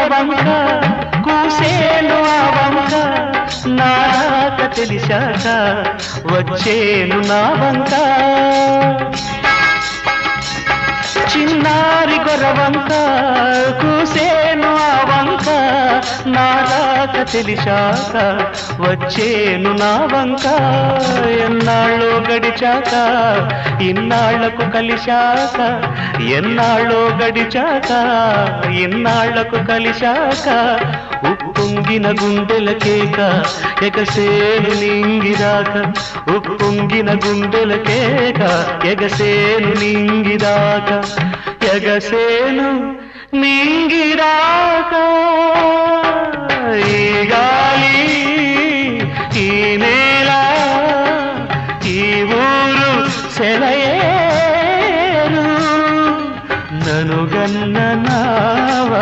గొరవంక కూసేను ఆ వంక నారాక తెలిసాక వచ్చేను నా వంక చిన్నారి గొరవంక కూసేను ఆ వంక నారాక తెలిసాక వచ్చేను నా వంక ఎన్నాళ్ళో గడిచాక ఇన్నాళ్లకు కలిశాక ఎన్నాళ్ళో గడిచాక ఇన్నాళ్లకు కలిశాక ఉప్పొంగిన గుండెలకేక ఎగసేను నింగిదాక ఉప్పొంగిన గుండెలకేక ఎగసేను నింగిదాక ఎగసేను నింగి